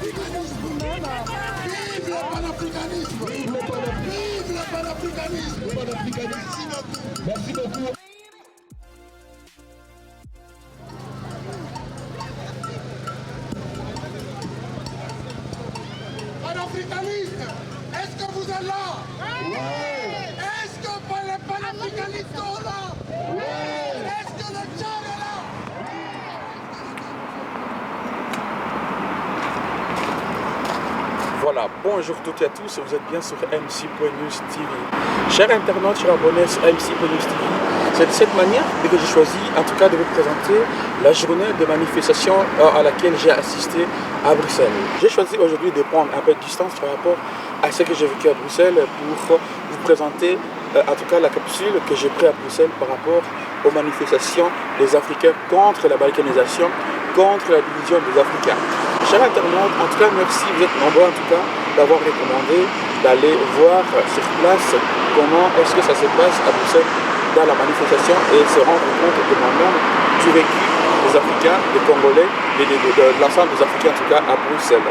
Vive le panafricanisme. Vive le panafricanisme. Merci beaucoup. Merci beaucoup. Panafricanistes, est-ce que vous êtes là? Oui. Est-ce que les panafricanistes sont là? Oui. Est-ce que le Tchad est là? Voilà, bonjour toutes et à tous, vous êtes bien sur MC.News TV. Chers internautes, chers abonnés sur MC.News TV, c'est de cette manière que j'ai choisi en tout cas de vous présenter la journée de manifestation à laquelle j'ai assisté à Bruxelles. J'ai choisi aujourd'hui de prendre un peu de distance par rapport à ce que j'ai vécu à Bruxelles pour vous présenter en tout cas la capsule que j'ai prise à Bruxelles par rapport aux manifestations des Africains contre la balkanisation, contre la division des Africains. Chers internautes, en tout cas merci, vous êtes nombreux en tout cas d'avoir recommandé d'aller voir sur place comment est-ce que ça se passe à Bruxelles dans la manifestation et se rendre compte de moi-même du vécu des Africains, des Congolais et de l'ensemble des Africains en tout cas à Bruxelles.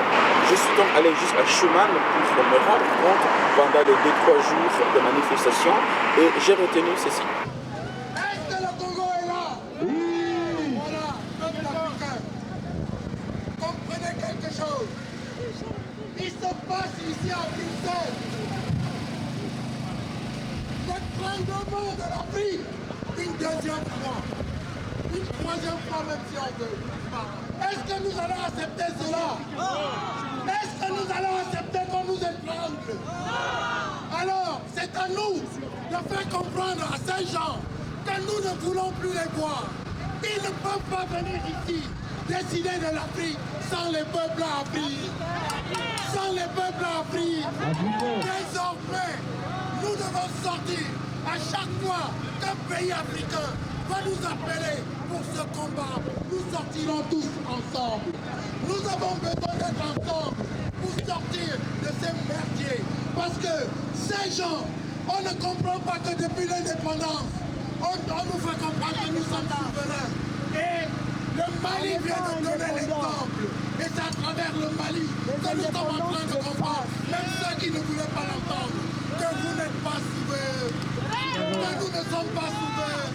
Je suis donc allé jusqu'à Schuman pour me rendre compte pendant les 2-3 jours de manifestation et j'ai retenu ceci. Est-ce que le Congo est là? Oui. Voilà, peuple africain. Comprenez quelque chose. Il se passe ici à Bruxelles l'étranglement de l'Afrique une deuxième fois, une troisième fois même si on veut. Est-ce que nous allons accepter cela? Est-ce que nous allons accepter qu'on nous étrangle? Alors, c'est à nous de faire comprendre à ces gens que nous ne voulons plus les voir. Ils ne peuvent pas venir ici décider de l'Afrique sans les peuples africains. Sans les peuples africains. Désormais, nous devons sortir à chaque fois qu'un pays africain va nous appeler pour ce combat. Nous sortirons tous ensemble. Nous avons besoin d'être ensemble pour sortir de ces merdiers. Parce que ces gens, on ne comprend pas que depuis l'indépendance, on nous fait comprendre que nous sommes souverains. Et le Mali vient de donner l'exemple. Et c'est à travers le Mali que nous sommes en train de comprendre, même ceux qui ne voulaient pas l'entendre, que vous n'êtes pas souverains. Que nous ne sommes pas souverains.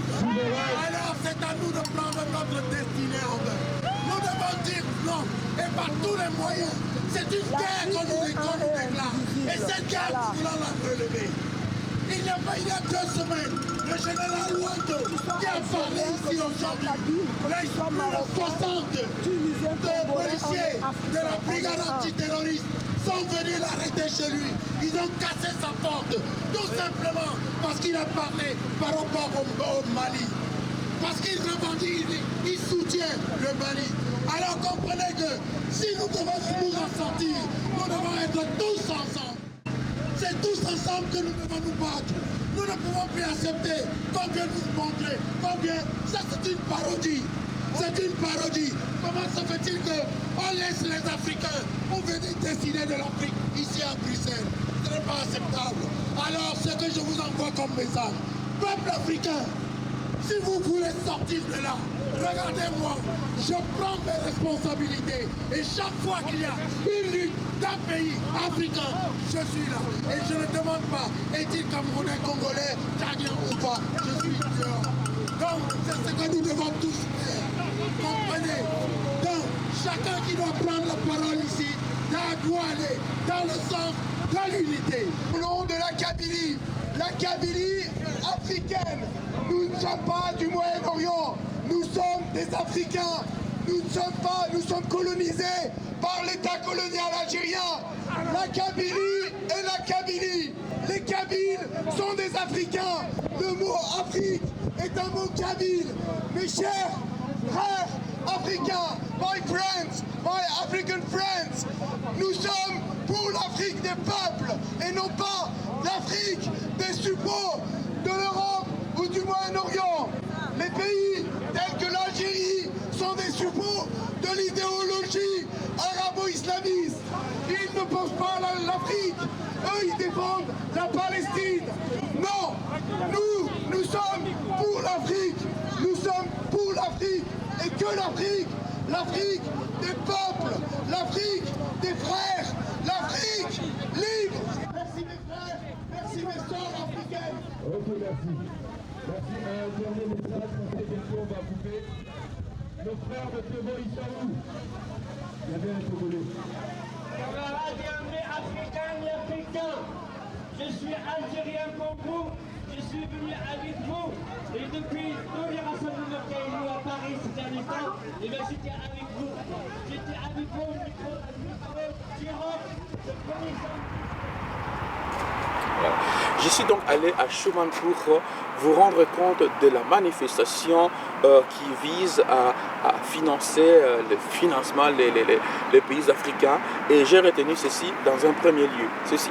Alors c'est à nous de prendre notre destinée en main. Nous devons dire non. Et par tous les moyens, c'est une guerre qu'on nous déclare. Et cette guerre, nous voulons la relever. Il y a 2 semaines, le général Ouando qui a parlé ici aujourd'hui, les 60 policiers de la brigade antiterroriste sont venus l'arrêter chez lui. Ils ont cassé sa porte, tout simplement parce qu'il a parlé par rapport au Mali. Parce qu'il revendique, il soutient le Mali. Alors comprenez que si nous devons nous en sortir, nous devons être tous ensemble. C'est tous ensemble que nous devons nous battre. Nous ne pouvons plus accepter qu'on vienne nous montrer combien ça c'est une parodie. C'est une parodie. Comment se fait-il qu'on laisse les Africains pour venir décider de l'Afrique ici à Bruxelles? Ce n'est pas acceptable. Alors ce que je vous envoie comme message, peuple africain, si vous voulez sortir de là, regardez-moi, je prends mes responsabilités et chaque fois qu'il y a une lutte d'un pays africain, je suis là. Et je ne demande pas, est-il Camerounais, Congolais, Tchadien ou pas, je suis dehors. Donc c'est ce que nous devons tous faire. Comprenez? Donc chacun qui doit prendre la parole ici doit aller dans le sens de l'unité. Au nom de la Kabylie africaine, nous ne sommes pas du Moyen-Orient, nous sommes des Africains, nous sommes colonisés par l'État colonial algérien. La Kabylie est la Kabylie. Les Kabyles sont des Africains. Le mot Afrique est un mot kabyle. Mes chers frères africains, my friends, my African friends, nous sommes pour l'Afrique des peuples et non pas l'Afrique des suppôts de l'Europe ou du Moyen-Orient. Les pays tels que l'Algérie sont des suppôts de l'idéologie arabo-islamiste. Ils ne pensent pas à l'Afrique. Eux, ils défendent la Palestine. Non, nous sommes pour l'Afrique. Nous sommes pour l'Afrique. Et que l'Afrique des peuples, l'Afrique des frères, l'Afrique libre. Merci mes frères, merci mes sœurs africaines. Ok, merci. Merci. Un dernier message, parce que bientôt on va couper. Nos frères de Togo, ils sont où? Il y a bien un Togolais. Camarades et amis africains et africains, je suis algérien comme vous, je suis venu avec vous, et depuis tous les rassemblements qu'il y a eu à Paris ces derniers temps, et bien j'étais avec vous. J'étais avec vous, Giraud, le premier Je suis donc allé à Schuman pour vous rendre compte de la manifestation qui vise à financer le financement des pays africains. Et j'ai retenu ceci dans un premier lieu. Ceci.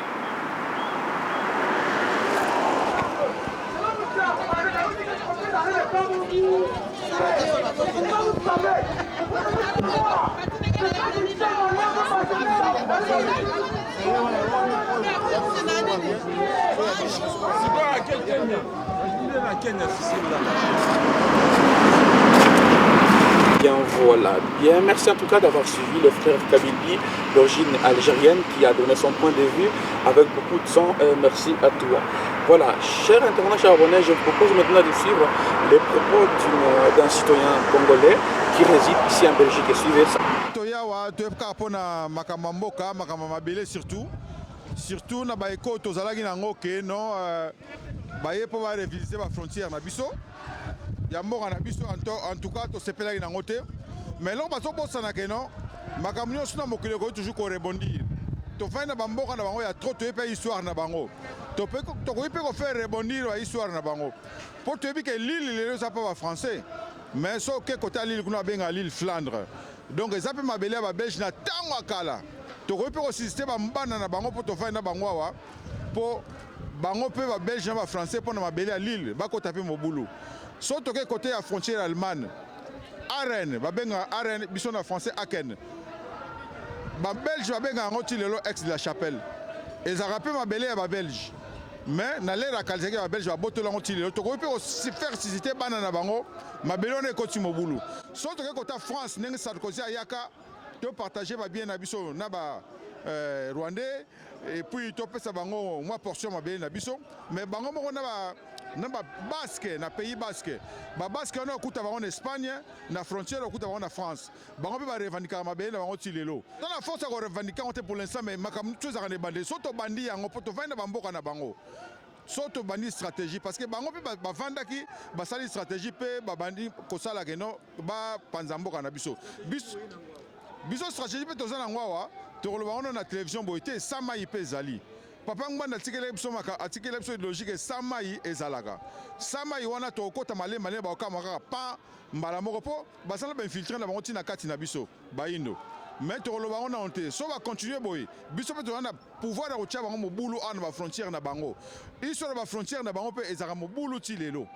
Bien voilà, bien merci en tout cas d'avoir suivi le frère Kabylie d'origine algérienne qui a donné son point de vue avec beaucoup de sang. Merci à toi. Voilà, chers internautes, chers abonnés, je vous propose maintenant de suivre les propos d'un citoyen congolais qui réside ici en Belgique et suivez ça. Surtout na baeko tozalaki nango ke non baye po ba réviser ba frontière na biso ya mboka na biso en tout cas to sepelaki nango te mais lo bazo bosana ke non makambo nyonso na mokili ko toujours ko rebondir to fai na bamboka na bango ya trop to pe histoire na bango to ko pe ko faire rebondir wa histoire na bango pour te dire que l'île les ça pas français mais so ke côté l'île kuna benga l'île Flandre donc ça peut mabele ba belge na tango akala toko pe ko système mbana na bango po to fai na bango wa po bango pe ba belge na ba français po na mabele à Lille ba ko taper mobulu so to ke côté à frontière allemande Arène ba benga Arène biso na français Aken ba belge ba benga ngoti lelo ex de la chapelle et ça rappelle mabele ya ba belge mais na l'ère à calzeke ba belge ba botola ngoti lelo to ko pe ko faire susciter bana na bango mabele on e koti mobulu so to ke côté France ndenge Sarkozy ayaka to partager ba bien na biso na ba rwandais et puis to pesa bango moi portion ma bien na biso mais bango moko na ba basque na pays basque ba basque on okuta bango en Espagne na frontière okuta bango na France bango pe ba revendiquer ma bien na bango tilelo dans la force ko revendiquer on pour l'instant mais makam chose à ne bande so to bandi yango poto vanda ba mboka na bango soto bandi stratégie parce que bango pe ba vandaki ba sali stratégie pe ba bandi ko sala ke no ba panzamboka na biso biso stratégie pe tozana ngwawa to koloba na télévision boité sama ipe zali papa ngwana tikele biso maka atikele biso logique sama yi ezalaka sama yi wana to kota male ba kamaka pa mbala moko po basala ba infiltrer na bango tina kati na biso bayindo mais to koloba on honte so va continuer boy biso pe to na pouvoir de rotia bango mobulu ana ba frontière na bango iso na ba frontière na bango pe ezaka mobulu ti lelo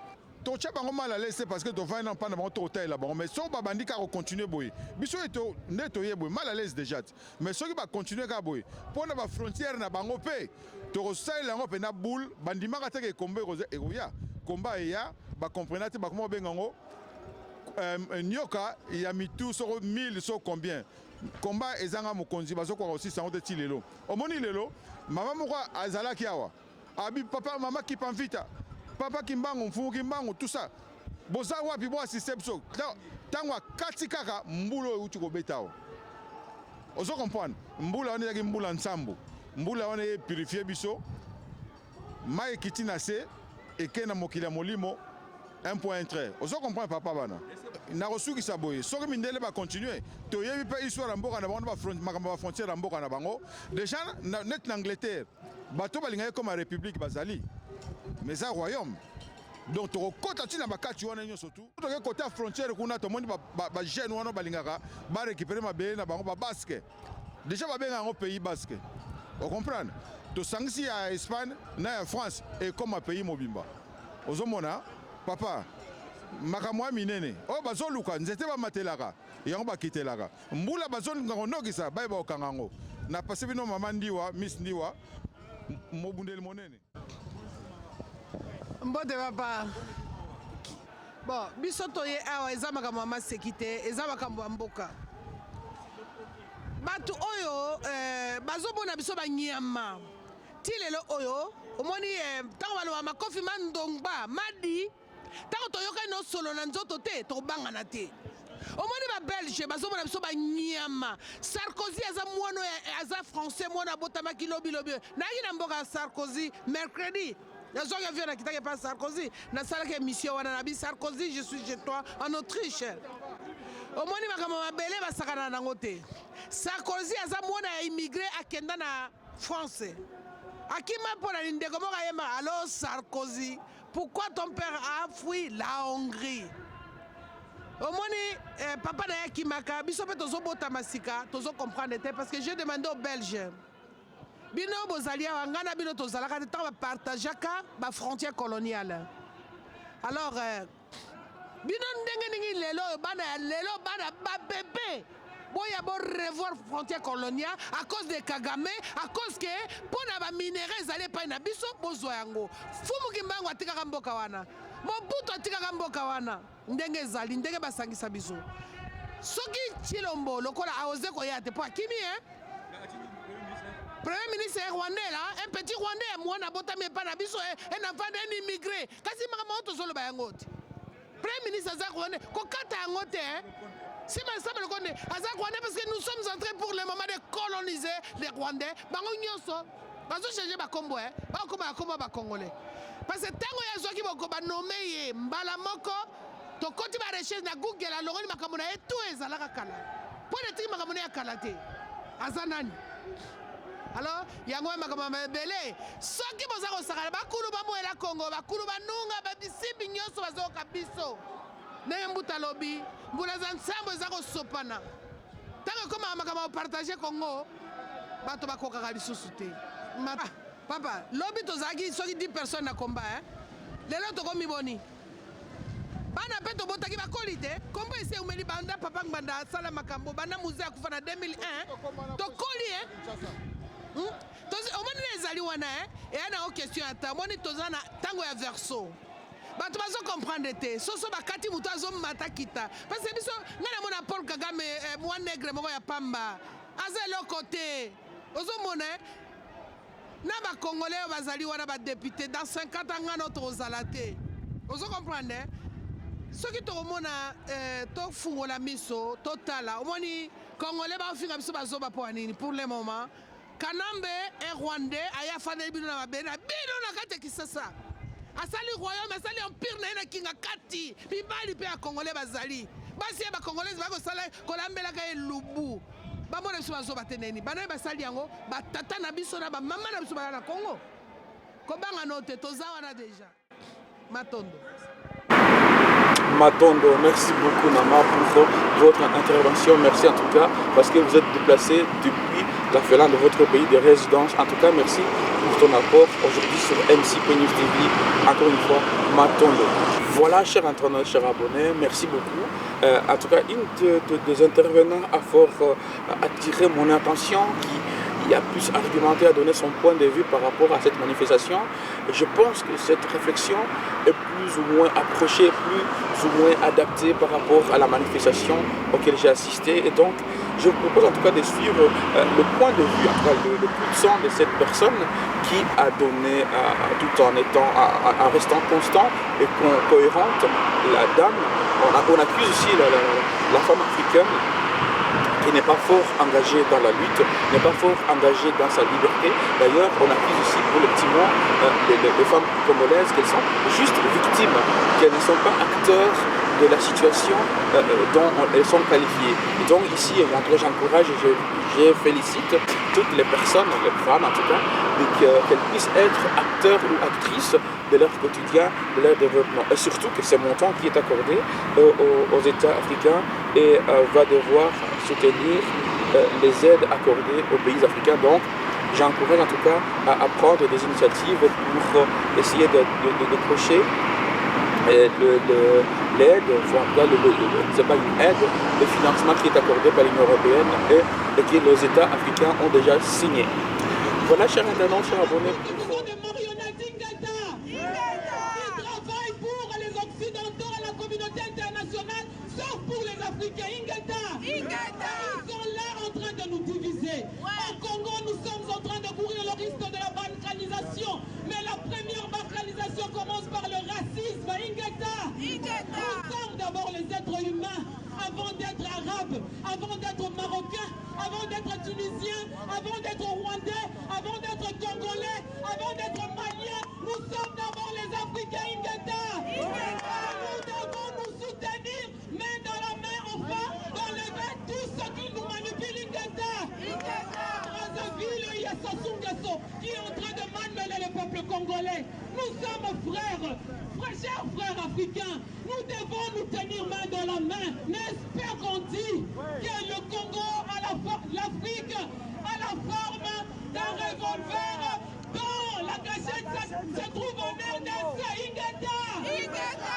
to tia bango mal à l'aise parce que to va na pas na bango to hotel là bango mais so ba bandika ko continuer boy biso eto neto ye boy mal à l'aise déjà mais so ki ba continuer ka boy pour na ba frontière na bango pe to ko sala ngo pe na boule bandima ka teke kombe ko ya combat ya ba comprendre te ba comment bengango nyoka ya mitu so 1000 so combien combat ezanga mokonzi bazoko aussi ça on te tilelo omoni lelo mama moko azalaki awa abi papa mama ki panvita papa kimbango mfumu kimbango tout ça boza wapi bo assisté so tangwa kati kaka mbulo uti ko betao ozo comprendre mbula on yaki mbula nsambo mbula on e purifier biso mai kitina se ekena mokila molimo 1.3 ozo comprendre papa bana na resuki saboye soki mindele ba continuer to yebi pe histoire mboka na bango ba frontière mboka na bango déjà net en Angleterre bato balinga comme république bazali mais ça royaume donc to kota tina bakati wana nyonso tout to ke côté frontière kuna to moni ba jeune wana balingaka ba récupérer ma belle na bango ba basque déjà ba benga ngo pays basque on comprendre to sangisi à Espagne na France et comme un pays mobimba ozomona papa makamwa minene o bazoluka nzete ba matelaka yango bakitelaka mbula bazoluka ngonokisa baye ba okangango na passé bino mama ndiwa miss ndiwa mobundeli monene mbote papa bon biso toye awa eza makambo ya maseki te eza makambo ya mboka Batu oyo bazomona biso banyama. Ti lelo oyo omoni tango baloba makofi mandongba madi tango toyoka no solo na nzoto te tobangana te. Omoni ba Belge bazomona biso banyama. Sarkozy aza mwana aza français mwana botamaki lobi lobi. Naki na mboka Sarkozy mercredi. Nazoka vient na kitake pas Sarkozy na salaka émission wana na bi Sarkozy je suis chez toi en Autriche. Omoni makambo mabele basakana nango te. Sarkozy aza mwana ya immigré akenda na France. Akima pona ndeko moka yema alors Sarkozy, pourquoi ton père a fui la Hongrie? Omoni papa na yakimaka biso pe tozo bota masika, tozo comprendre te parce que j'ai demandé aux Belges. Bino bozalia wangana bino tozalaka te ba partageaka ba frontière coloniale. Alors bino ndenge ningi lelo bana ba bébé. Boya bon revoir frontière coloniale à cause de Kagame, à cause que pour na minéraux allez pas na biso bozo yango. Fumu kimbango atika mboka wana. Mobutu atika mboka wana. Ndenge zali ndenge basangisa biso. Soki Chilombo lokola aoze ko yate po akimi Premier ministre rwandais là, un petit rwandais mwana botame pa na biso un enfant d'un immigré. Kasi makamoto zolo ba yango. Premier ministre za rwandais ko kata yango te Si mais le connaît, parce que nous sommes en train pour le moment de coloniser les Rwandais. Bango nyoso, bazo changer ba combo ba komba ba congolais. Parce que tango ya zoki boko ba nommé mbala moko to koti ba recherche na Google la longoni makamona et tout ezalaka kala. Pour le truc makamona ya kala te. Azanani. Alors, yango makamona belé. Soki boza ko sakala ba kulu ba moela Congo, ba kulu ba nunga ba bisibi nyoso bazo kabiso. Nembuta lobby, mbulaza nsambo ezako sopana. Tango koma makama partager Congo, bato bakokaka lisusu te. Papa, lobby tozaki soki 10 personnes na combat Lelo to komi boni. Bana peto botaki bakoli te. Kombo ese umeli banda papa nganda sala makambo bana musée akufa na 2001. To koli Tozi omoni ezali wana et ana o question ata moni tozana tango ya verso. Bato bazo comprendre te soso bakati mutu azo mata kita parce que biso ngana mona Paul Kagame mwa nègre moko ya pamba aza eloko te ozo mona na ba congolais bazali wana ba député dans 50 ans ngana tozala te ozo comprendre soki to mona to fungola miso totala omoni congolais ba finga biso bazo ba po nini pour le moment Kanambe un rwandais aya fane bino na bena bino na kate kisasa asali royaume asali empire na kinga kati bibali pe a congolais bazali basi ba congolais ba ko sala ko lambela ka elubu ba mona biso bazo bateneni bana basali yango ba tata na biso na ba mama na biso ba na Congo ko banga note tozawa na déjà Matondo, merci beaucoup Nama pour votre intervention, merci en tout cas parce que vous êtes déplacé depuis la Finlande de votre pays de résidence. En tout cas, merci pour ton apport aujourd'hui sur MC News TV. Encore une fois, Matondo. Voilà, chers internautes, chers abonnés, merci beaucoup. En tout cas, une des intervenants a fort attiré mon attention qui a plus argumenté, à donner son point de vue par rapport à cette manifestation. Et je pense que cette réflexion est plus ou moins approchée, plus ou moins adaptée par rapport à la manifestation auquel j'ai assisté. Et donc, je vous propose en tout cas de suivre le point de vue, le plus sang de cette personne qui a donné, tout en restant constant et cohérente, la dame. On accuse aussi la femme africaine qui n'est pas fort engagée dans la lutte, n'est pas fort engagée dans sa liberté. D'ailleurs, on accuse aussi collectivement les femmes congolaises qu'elles sont juste victimes, qu'elles ne sont pas acteurs de la situation dont elles sont qualifiées. Et donc ici, j'encourage et je félicite toutes les personnes, les femmes en tout cas, qu'elles puissent être acteurs ou actrices de leur quotidien, de leur développement. Et surtout que ce montant qui est accordé aux États africains et va devoir soutenir les aides accordées aux pays africains. Donc, j'encourage en tout cas à prendre des initiatives pour essayer de décrocher l'aide, c'est pas une aide, le financement qui est accordé par l'Union européenne et que les États africains ont déjà signé. Voilà, chers internautes, chers abonnés. Ils sont là en train de nous diviser. avant d'être Marocains, avant d'être Tunisiens, avant d'être Rwandais, avant d'être Congolais, avant d'être Maliens. Nous sommes d'abord les Africains Ingata. Nous devons nous soutenir, main dans la main, enfin, d'enlever tout ce qui nous manipule Ingata. Brazzaville, il y a Sassou Nguesso qui est en train de malmener le peuple congolais. Nous sommes frères, chers frères africains. Nous devons nous tenir main dans la main. N'espère qu'on dit que le Congo, l'Afrique, a la forme d'un revolver dont la cachette se trouve en RDC. Ingata.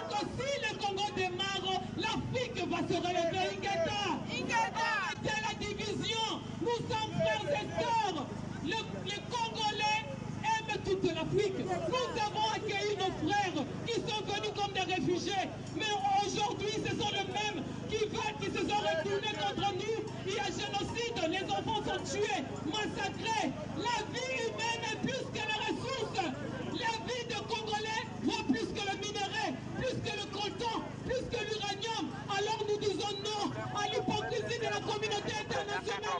Donc si le Congo démarre, l'Afrique va se relever. Ingata. Arrêtez la division. Nous sommes frères et sœurs. Les Congolais aiment toute l'Afrique. Nous avons accueilli nos frères qui sont venus comme des réfugiés. Mais aujourd'hui, ce sont les mêmes qui se sont retournés contre nous. Il y a génocide, les enfants sont tués, massacrés. La vie humaine est plus que les ressources. La vie de Congolais vaut plus que le minerai, plus que le coltan, plus que l'uranium. Alors nous disons non à l'hypocrisie de la communauté internationale.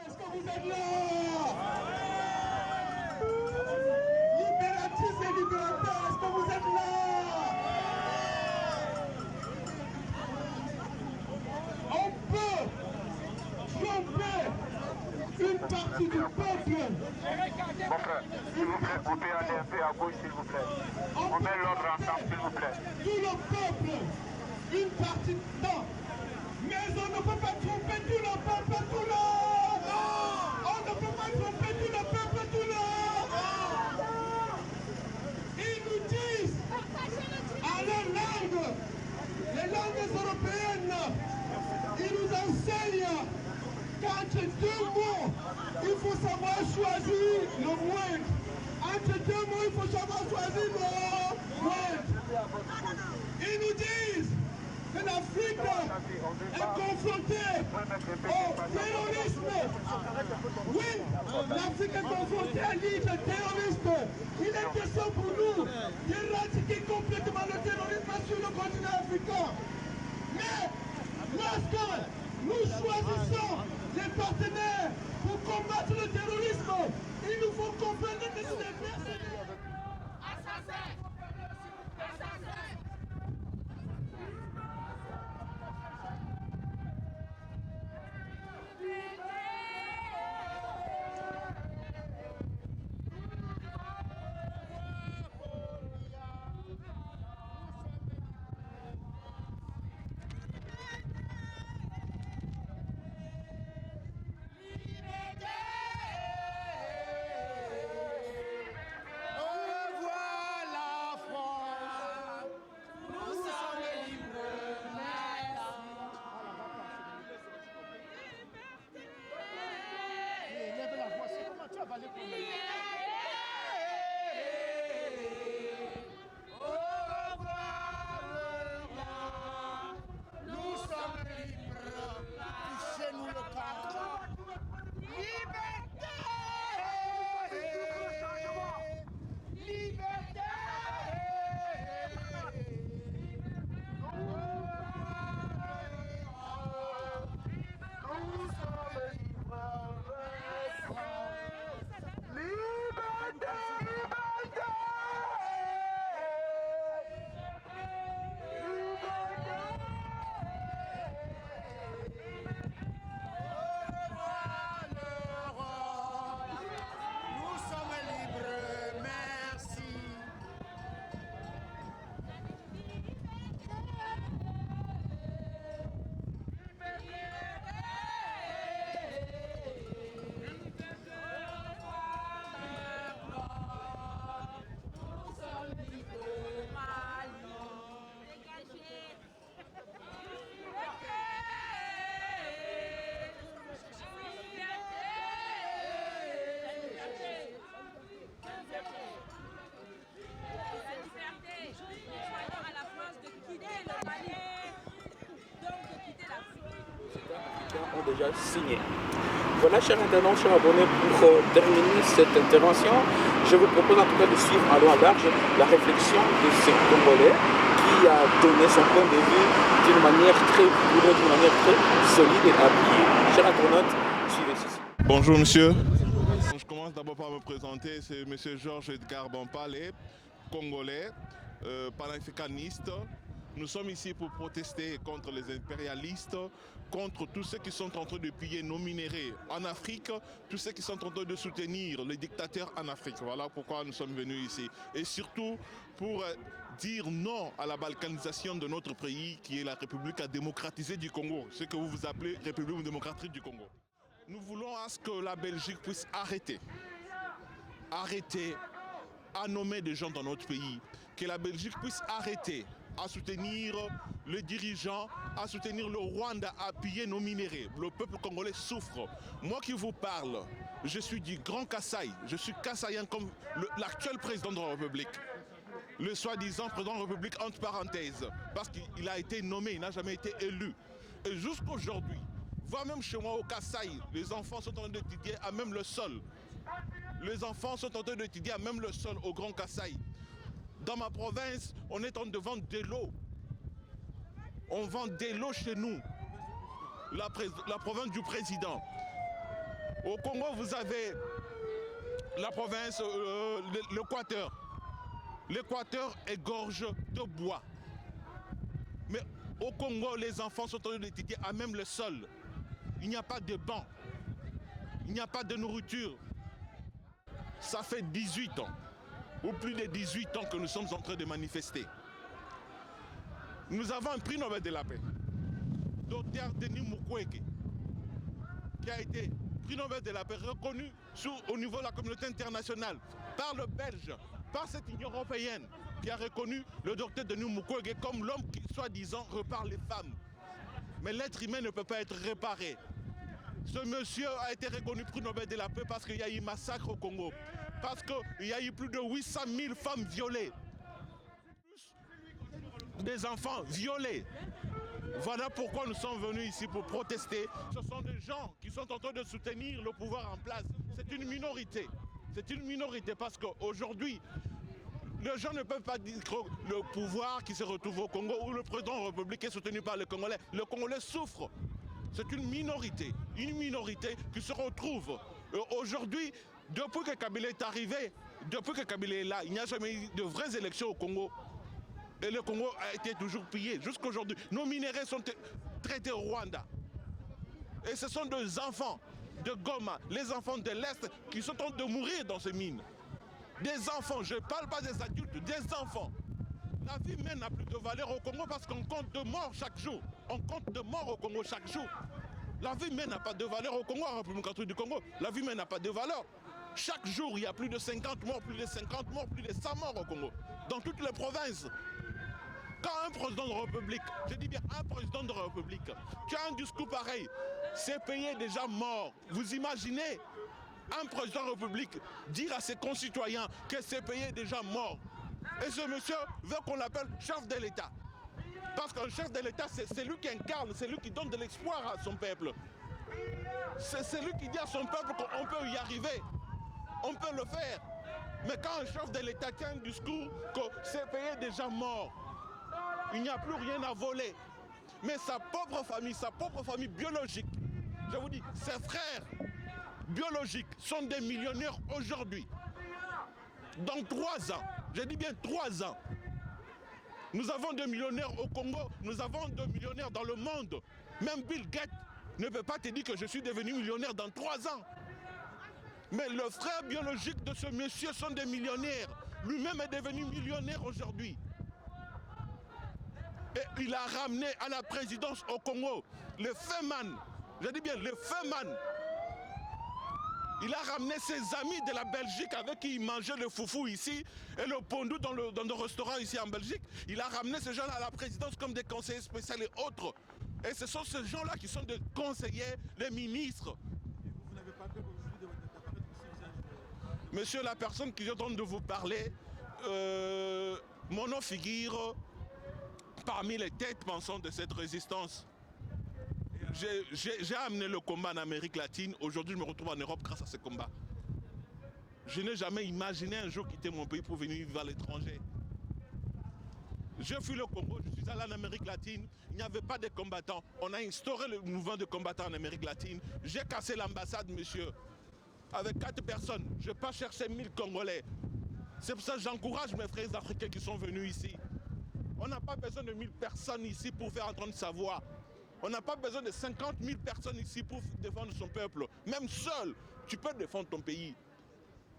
Est-ce que vous êtes là? Libératrices et libérateurs, est-ce que vous êtes là? On peut tromper une partie du peuple. Mon frère, s'il vous plaît, on peut aller un peu à gauche, s'il vous plaît. On met l'ordre ensemble, s'il vous plaît. Tout le peuple, une partie non. Mais on ne peut pas tromper tout le peuple, tout le. On ne peut pas tromper tout le peuple, tout le. Ils nous disent à leur langue, les langues européennes, ils nous enseignent qu'entre deux mots, il faut savoir choisir le moindre. Entre deux mots, il faut savoir choisir le moindre. Ils nous disent que l'Afrique est confrontée au terrorisme. Oui, l'Afrique est confrontée à l'île terroriste. Il est question pour nous d'éradiquer complètement le terrorisme sur le continent africain. Mais lorsque nous choisissons les partenaires pour combattre le terrorisme, il nous faut comprendre que c'est des mercenaires. Assassins! Ont déjà signé. Voilà, chers internautes, chers abonnés, pour terminer cette intervention, je vous propose en tout cas de suivre à long à large la réflexion de ces Congolais qui qui a donné son point de vue d'une manière très rigoureuse, d'une manière très solide et appuyée. Chers internautes, suivez ceci. Bonjour monsieur. Je commence d'abord par me présenter, c'est monsieur Georges Edgar Bampale, congolais, panafricaniste. Nous sommes ici pour protester contre les impérialistes, contre tous ceux qui sont en train de piller nos minéraux en Afrique, tous ceux qui sont en train de soutenir les dictateurs en Afrique. Voilà pourquoi nous sommes venus ici. Et surtout pour dire non à la balkanisation de notre pays, qui est la République démocratisée du Congo, ce que vous appelez République démocratique du Congo. Nous voulons à ce que la Belgique puisse arrêter à nommer des gens dans notre pays, que la Belgique puisse arrêter à soutenir les dirigeants, à soutenir le Rwanda, à piller nos minéraux. Le peuple congolais souffre. Moi qui vous parle, je suis du Grand Kasaï, je suis kassaïen comme l'actuel président de la République. Le soi-disant président de la République entre parenthèses, parce qu'il a été nommé, il n'a jamais été élu. Et jusqu'aujourd'hui, voire même chez moi au Kasaï, les enfants sont en train d'étudier à même le sol. Les enfants sont en train d'étudier à même le sol au Grand Kasaï. Dans ma province, on est en train de vendre de l'eau. On vend de l'eau chez nous, la province du président. Au Congo, vous avez la province, l'Équateur. L'Équateur égorge de bois. Mais au Congo, les enfants sont en train d'étudier à même le sol. Il n'y a pas de banc. Il n'y a pas de nourriture. Ça fait 18 ans, ou plus de 18 ans que nous sommes en train de manifester. Nous avons un prix Nobel de la paix, Dr Denis Mukwege, qui a été prix Nobel de la paix reconnu au niveau de la communauté internationale par le Belge, par cette Union européenne, qui a reconnu le Dr Denis Mukwege comme l'homme qui, soi-disant, répare les femmes. Mais l'être humain ne peut pas être réparé. Ce monsieur a été reconnu prix Nobel de la paix parce qu'il y a eu massacre au Congo, parce qu'il y a eu plus de 800 000 femmes violées, des enfants violés. Voilà pourquoi nous sommes venus ici pour protester. Ce sont des gens qui sont en train de soutenir le pouvoir en place. C'est une minorité. C'est une minorité parce qu'aujourd'hui, les gens ne peuvent pas dire que le pouvoir qui se retrouve au Congo ou le président de la République est soutenu par les Congolais. Le Congolais souffre. C'est une minorité qui se retrouve. Aujourd'hui, depuis que Kabila est arrivé, depuis que Kabila est là, il n'y a jamais eu de vraies élections au Congo. Et le Congo a été toujours pillé. Jusqu'aujourd'hui, nos minéraux sont traités au Rwanda. Et ce sont des enfants de Goma, les enfants de l'Est, qui sont en train de mourir dans ces mines. Des enfants, je ne parle pas des adultes, des enfants. La vie humaine n'a plus de valeur au Congo parce qu'on compte de morts chaque jour. On compte de morts au Congo chaque jour. La vie humaine n'a pas de valeur au Congo, en République démocratique du Congo. La vie humaine n'a pas de valeur. Chaque jour, il y a plus de 50 morts, plus de 50 morts, plus de 100 morts au Congo. Dans toutes les provinces. Quand un président de la République, je dis bien un président de la République, qui a un discours pareil, c'est payé déjà mort. Vous imaginez un président de la République dire à ses concitoyens que c'est payé déjà mort. Et ce monsieur veut qu'on l'appelle chef de l'État. Parce qu'un chef de l'État, c'est lui qui incarne, c'est lui qui donne de l'espoir à son peuple. C'est lui qui dit à son peuple qu'on peut y arriver. On peut le faire. Mais quand un chef de l'État tient un discours que c'est payé déjà mort, il n'y a plus rien à voler. Mais sa propre famille biologique, je vous dis, ses frères biologiques sont des millionnaires aujourd'hui. Dans 3 ans, je dis bien 3 ans, nous avons des millionnaires au Congo, nous avons des millionnaires dans le monde. Même Bill Gates ne peut pas te dire que je suis devenu millionnaire dans 3 ans. Mais le frère biologique de ce monsieur sont des millionnaires. Lui-même est devenu millionnaire aujourd'hui. Et il a ramené à la présidence au Congo le Feman. Je dis bien le Feman. Il a ramené ses amis de la Belgique avec qui il mangeait le foufou ici et le pondou dans le restaurant ici en Belgique. Il a ramené ces gens-là à la présidence comme des conseillers spéciaux et autres. Et ce sont ces gens-là qui sont des conseillers, des ministres. Vous n'avez pas peur d'apparaître aussi? Monsieur, la personne qui est en train de vous parler, mon nom figure parmi les têtes pensantes de cette résistance. J'ai amené le combat en Amérique latine. Aujourd'hui, je me retrouve en Europe grâce à ce combat. Je n'ai jamais imaginé un jour quitter mon pays pour venir vivre à l'étranger. Je fui le Congo, je suis allé en Amérique latine, il n'y avait pas de combattants. On a instauré le mouvement de combattants en Amérique latine. J'ai cassé l'ambassade, monsieur, avec 4 personnes. Je n'ai pas cherché 1000 Congolais. C'est pour ça que j'encourage mes frères africains qui sont venus ici. On n'a pas besoin de 1000 personnes ici pour faire entendre sa voix. On n'a pas besoin de 50 000 personnes ici pour défendre son peuple. Même seul, tu peux défendre ton pays.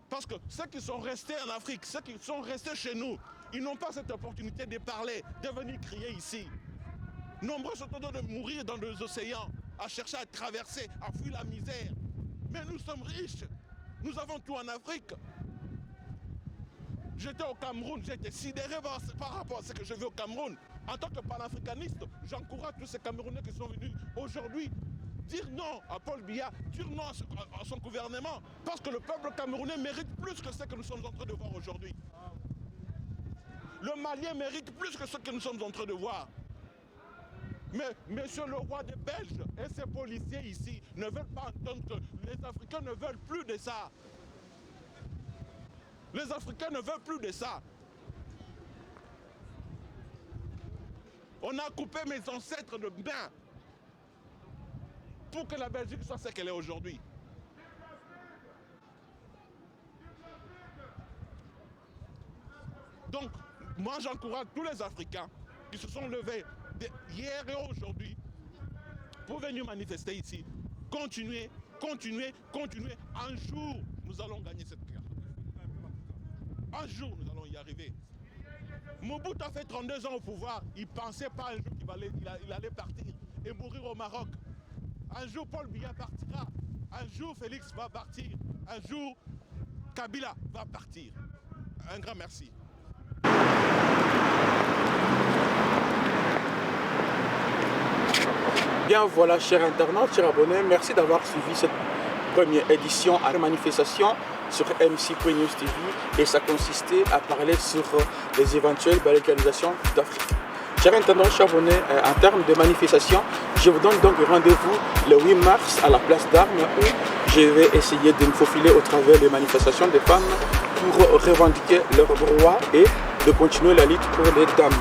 Parce que ceux qui sont restés en Afrique, ceux qui sont restés chez nous, ils n'ont pas cette opportunité de parler, de venir crier ici. Nombreux sont en train de mourir dans les océans, à chercher à traverser, à fuir la misère. Mais nous sommes riches. Nous avons tout en Afrique. J'étais au Cameroun, j'étais sidéré par rapport à ce que je vis au Cameroun. En tant que panafricaniste, j'encourage tous ces Camerounais qui sont venus aujourd'hui dire non à Paul Biya, dire non à son gouvernement, parce que le peuple camerounais mérite plus que ce que nous sommes en train de voir aujourd'hui. Le Malien mérite plus que ce que nous sommes en train de voir. Mais monsieur le roi des Belges et ses policiers ici ne veulent pas entendre que les Africains ne veulent plus de ça. Les Africains ne veulent plus de ça. On a coupé mes ancêtres de bain pour que la Belgique soit ce qu'elle est aujourd'hui. Donc, moi j'encourage tous les Africains qui se sont levés hier et aujourd'hui pour venir manifester ici. Continuez, continuez, continuez. Un jour, nous allons gagner cette guerre. Un jour, nous allons y arriver. Mobutu a fait 32 ans au pouvoir. Il ne pensait pas un jour qu'il allait partir et mourir au Maroc. Un jour, Paul Biya partira. Un jour, Félix va partir. Un jour, Kabila va partir. Un grand merci. Bien voilà, chers internautes, chers abonnés, merci d'avoir suivi cette première édition à la manifestation sur MC.News TV et ça consistait à parler sur les éventuelles balkanisations d'Afrique. Chers internautes, chers abonnés, en termes de manifestation, je vous donne donc rendez-vous le 8 mars à la place d'Armes où je vais essayer de me faufiler au travers des manifestations des femmes pour revendiquer leurs droits et de continuer la lutte pour les dames.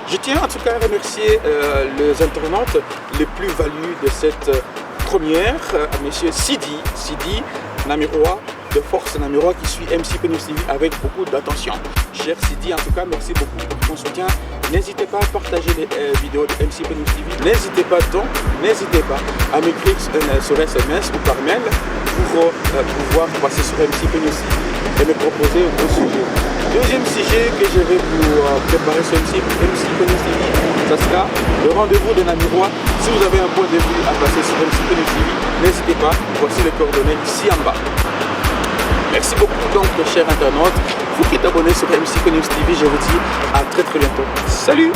Je tiens en tout cas à remercier les internautes les plus valus de cette première, M. Sidi Namiroa, de Force Namiroa qui suit MC.News TV avec beaucoup d'attention. Cher Sidi, en tout cas, merci beaucoup pour ton soutien. N'hésitez pas à partager les vidéos de MC.News TV. N'hésitez pas à m'écrire sur SMS ou par mail pour pouvoir passer sur MC.News TV et me proposer vos sujets. Deuxième sujet que je vais vous préparer sur MC.News TV, ça sera le rendez-vous de Namiroa. Si vous avez un point de vue à passer sur MC.News TV, n'hésitez pas, voici les coordonnées ici en bas. Merci beaucoup donc, chers internautes. Vous qui êtes abonnés sur MC.News TV, je vous dis à très bientôt. Salut!